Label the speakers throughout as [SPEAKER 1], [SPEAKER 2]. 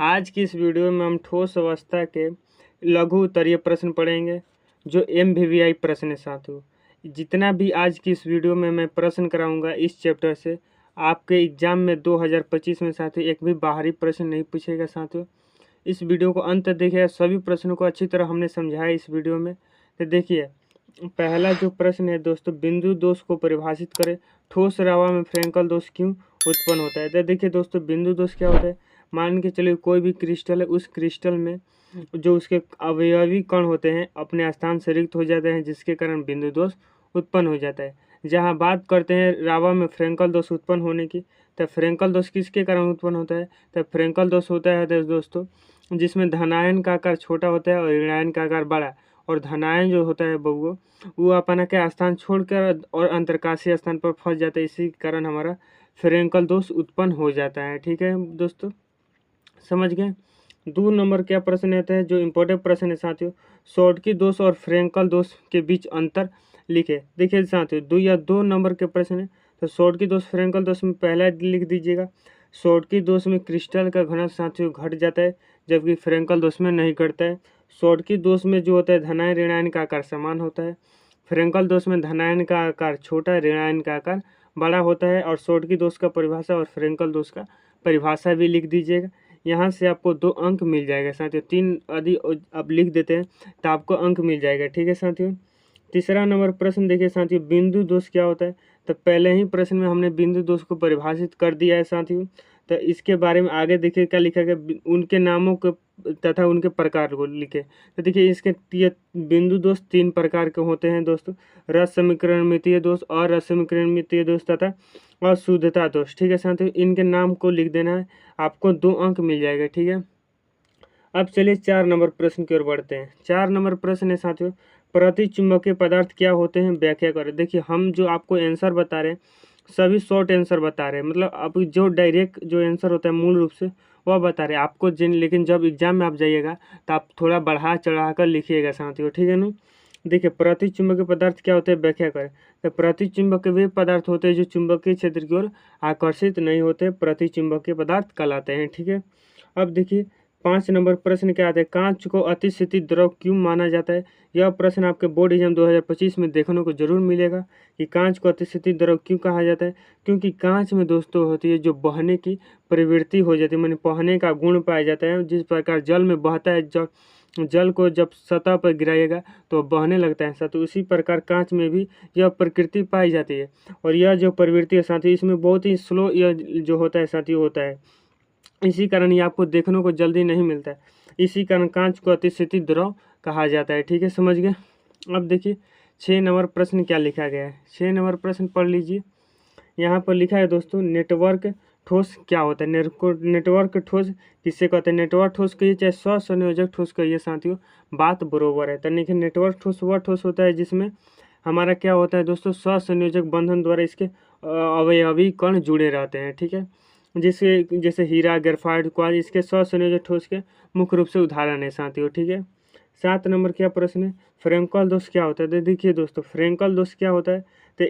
[SPEAKER 1] आज की इस वीडियो में हम ठोस अवस्था के लघु उत्तरीय प्रश्न पढ़ेंगे जो MVVI प्रश्न है साथियों। जितना भी आज की इस वीडियो में मैं प्रश्न कराऊंगा इस चैप्टर से आपके एग्जाम में 2025 में साथियों एक भी बाहरी प्रश्न नहीं पूछेगा साथियों। इस वीडियो को अंत तक देखिए, सभी प्रश्नों को अच्छी तरह हमने समझाया इस वीडियो में। तो देखिए, पहला जो प्रश्न है दोस्तों, बिंदु दोष को परिभाषित करें। ठोस रावा में फ्रेंकल दोष क्यों उत्पन्न होता है? तो देखिए दोस्तों, बिंदु दोष क्या होता है? मान के चलिए कोई भी क्रिस्टल है, उस क्रिस्टल में जो उसके अवयवी कण होते हैं अपने स्थान से रिक्त हो जाते हैं, जिसके कारण बिंदु दोष उत्पन्न हो जाता है। जहाँ बात करते हैं रावा में फ्रेंकल दोष उत्पन्न होने की, तो फ्रेंकल दोष किसके कारण उत्पन्न होता है? तो फ्रेंकल दोष होता है दोस्तों जिसमें धनायन का आकार छोटा होता है और ऋणायन का आकार बड़ा, और धनायन जो होता है वो अपना के स्थान छोड़कर और अंतरकाशीय स्थान पर फंस जाता है, इसी कारण हमारा फ्रेंकल दोष उत्पन्न हो जाता है। ठीक है दोस्तों, समझ गए। 2 नंबर क्या प्रश्न आता है जो इम्पोर्टेंट प्रश्न है साथियों, शॉर्टकी दोष और फ्रेंकल दोष के बीच अंतर लिखे। देखिए साथियों, 2 नंबर के प्रश्न है, तो शॉर्टकी दोष फ्रेंकल दोष में पहला लिख दीजिएगा। शॉर्टकी दोष में क्रिस्टल का घनत्व साथियों घट जाता है, जबकि फ्रेंकल दोष में नहीं घटता है। शॉर्टकी दोष में जो होता है धनायन ऋणायन का आकार समान होता है, फ्रेंकल दोष में धनायन का आकार छोटा, ऋणायन का आकार बड़ा होता है। और शॉर्टकी दोष का परिभाषा और फ्रेंकल दोष का परिभाषा भी लिख दीजिएगा। यहाँ से आपको 2 अंक मिल जाएगा साथियों। 3 यदि अब लिख देते हैं तो आपको अंक मिल जाएगा। ठीक है साथियों। तीसरा नंबर प्रश्न देखिए साथियों, बिंदु दोष क्या होता है? तो पहले ही प्रश्न में हमने बिंदु दोष को परिभाषित कर दिया है साथियों। तो इसके बारे में आगे देखिए क्या लिखा गया, उनके नामों को तथा उनके प्रकार को लिखे। तो देखिए इसके बिंदु दोष 3 प्रकार के होते हैं दोस्तों, रस समीकरणमितीय दोष, अरस समीकरणमितीय दोष तथा अशुद्धता दोष। ठीक है साथियों, इनके नाम को लिख देना है, आपको 2 अंक मिल जाएगा। ठीक है, अब चलिए 4 नंबर प्रश्न की ओर बढ़ते हैं। 4 नंबर प्रश्न है साथियों, प्रतिचुंबकीय पदार्थ क्या होते हैं, व्याख्या करें। देखिए हम जो आपको आंसर बता रहे हैं सभी शॉर्ट आंसर बता रहे हैं, मतलब आप जो डायरेक्ट जो आंसर होता है मूल रूप से वह बता रहे हैं आपको लेकिन जब एग्जाम में आप जाइएगा तो आप थोड़ा बढ़ा चढ़ा कर लिखिएगा साथियों। ठीक है ना। देखिए प्रतिचुंबकीय पदार्थ क्या होते हैं, व्याख्या करें। तो प्रतिचुंबकीय वे पदार्थ होते हैं जो चुंबकीय क्षेत्र की ओर आकर्षित नहीं होते, प्रतिचुंबकीय पदार्थ कहलाते हैं। ठीक है, अब देखिए 5 नंबर प्रश्न क्या आता है, कांच को अतिस्थिति द्रव क्यों माना जाता है? यह प्रश्न आपके बोर्ड एग्जाम 2025 में देखने को जरूर मिलेगा कि कांच को अतिस्थिति द्रव क्यों कहा जाता है। क्योंकि कांच में दोस्तों होती है जो बहने की प्रवृत्ति हो जाती है, माने बहने का गुण पाया जाता है। जिस प्रकार जल में बहता है, जल को जब सतह पर गिराइएगा तो बहने लगता है साथ, उसी प्रकार कांच में भी यह प्रकृति पाई जाती है। और यह जो प्रवृत्ति है साथी इसमें बहुत ही स्लो यह जो होता है साथी होता है, इसी कारण ये आपको देखने को जल्दी नहीं मिलता है, इसी कारण कांच को अतिस्थिति द्रव कहा जाता है। ठीक है, समझ गए। अब देखिए 6 नंबर प्रश्न क्या लिखा गया है, 6 नंबर प्रश्न पढ़ लीजिए। यहाँ पर लिखा है दोस्तों, नेटवर्क ठोस क्या होता है? नेटवर्क ठोस किससे कहते हैं? नेटवर्क ठोस कहिए चाहे स्वसंयोजक ठोस कहिए साथियों, बात बरोबर है। तो देखिए नेटवर्क ठोस वह ठोस होता है जिसमें हमारा क्या होता है दोस्तों, स्वसंयोजक बंधन द्वारा इसके अवयवी कण जुड़े रहते हैं। ठीक है, जैसे हीरा, ग्रेफाइट, क्वार्ट्ज इसके स्वसंयोजक ठोस के मुख्य रूप से उदाहरण है साथियों। ठीक है, 7 नंबर क्या प्रश्न है, फ्रेंकल दोष क्या होता है? तो देखिए दोस्तों फ्रेंकल दोष क्या होता है, तो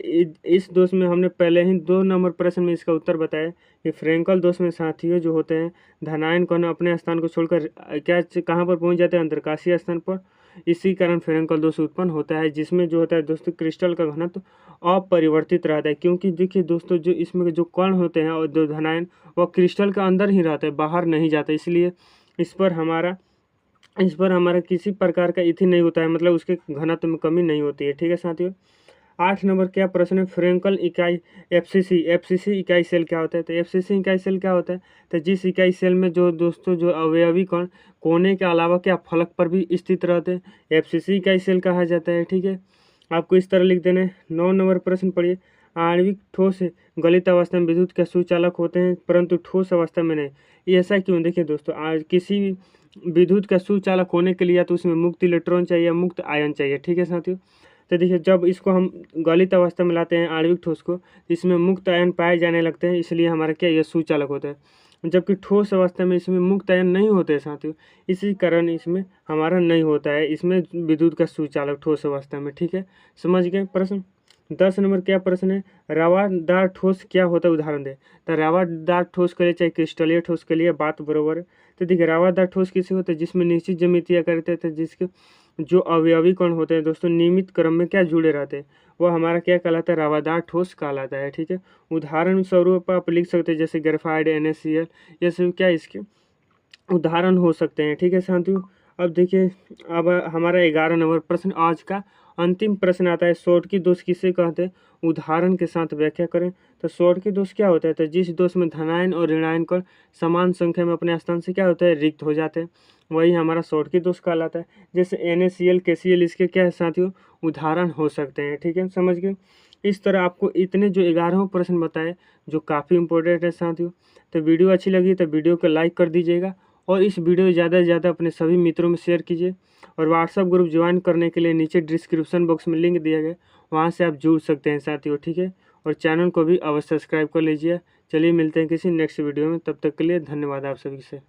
[SPEAKER 1] इस दोष में हमने पहले ही 2 नंबर प्रश्न में इसका उत्तर बताया कि फ्रेंकल दोष में साथियों जो होते हैं धनायन कण अपने स्थान को छोड़कर क्या कहाँ पर पहुंच जाते हैं, अंतरकाशीय स्थान पर, इसी कारण फ्रेंकल दोष उत्पन्न होता है, जिसमें जो होता है दोस्तों क्रिस्टल का घनत्व अपरिवर्तित रहता है। क्योंकि देखिए दोस्तों जो इसमें जो कण होते हैं और जो धनायन वह क्रिस्टल के अंदर ही रहता है, बाहर नहीं जाता, इसलिए इस पर हमारा किसी प्रकार का इथी नहीं होता है, मतलब उसके घनत्व में कमी नहीं होती है। ठीक है साथियों। 8 नंबर क्या प्रश्न है, फ्रेंकल इकाई एफसीसी इकाई सेल क्या होता है? तो एफसीसी इकाई सेल क्या होता है? तो जिस इकाई सेल में जो दोस्तों जो अवयवी कण कोने के अलावा क्या फलक पर भी स्थित रहते हैं, एफसीसी इकाई सेल कहा जाता है। ठीक है, आपको इस तरह लिख देना है। 9 नंबर प्रश्न पढ़िए, आणविक ठोस गलित अवस्था में विद्युत के सुचालक होते हैं परंतु ठोस अवस्था में नहीं, ये ऐसा क्यों? देखिए दोस्तों आज किसी भी विद्युत का सुचालक होने के लिए या तो उसमें मुक्त इलेक्ट्रॉन चाहिए या मुक्त आयन चाहिए। ठीक है साथियों, तो देखिए जब इसको हम गलित अवस्था में लाते हैं आणविक ठोस को, इसमें मुक्त आयन पाए जाने लगते हैं, इसलिए हमारा क्या यह सुचालक होता है। जबकि ठोस अवस्था में इसमें मुक्त आयन नहीं होते साथियों, इसी कारण इसमें हमारा नहीं होता है इसमें विद्युत का सुचालक ठोस अवस्था में। ठीक है, समझ गए प्रश्न। 10 नंबर क्या प्रश्न है, रवादार ठोस क्या होता है, उदाहरण दे। तो रवादार ठोस के लिए चाहे क्रिस्टलीय ठोस के लिए बात बरोबर है। तो देखिए रवादार ठोस किसे होता है, जिसमें निश्चित ज्यामिति करते थे, जिसके जो अवयवी कण होते हैं दोस्तों नियमित क्रम में क्या जुड़े रहते हैं, वो हमारा क्या कहलाता है, रवादार ठोस कहलाता है। ठीक है, उदाहरण स्वरूप आप लिख सकते हैं जैसे ग्रेफाइट, NaCl, ये सब क्या इसके उदाहरण हो सकते हैं। ठीक है साथियों, अब देखिए अब हमारा 11 नंबर प्रश्न आज का अंतिम प्रश्न आता है, शॉर्टकी दोष किसे कहते हैं, उदाहरण के साथ व्याख्या करें। तो शॉर्टकी दोष क्या होता है, तो जिस दोष में धनायन और ऋणायन कण समान संख्या में अपने स्थान से क्या होता है, रिक्त हो जाते हैं, वही हमारा शॉर्टकी दोष कहलाता है। जैसे NaCl, KCl इसके क्या है साथियों, उदाहरण हो सकते हैं। ठीक है, समझ गए। इस तरह आपको इतने जो 11 प्रश्न बताए जो काफ़ी इंपॉर्टेंट है साथियों। तो वीडियो अच्छी लगी तो वीडियो को लाइक कर दीजिएगा और इस वीडियो को ज़्यादा से ज़्यादा अपने सभी मित्रों में शेयर कीजिए। और व्हाट्सएप ग्रुप ज्वाइन करने के लिए नीचे डिस्क्रिप्शन बॉक्स में लिंक दिया गया, वहाँ से आप जुड़ सकते हैं साथियों। ठीक है, और चैनल को भी अवश्य सब्सक्राइब कर लीजिए। चलिए मिलते हैं किसी नेक्स्ट वीडियो में, तब तक के लिए धन्यवाद आप सभी से।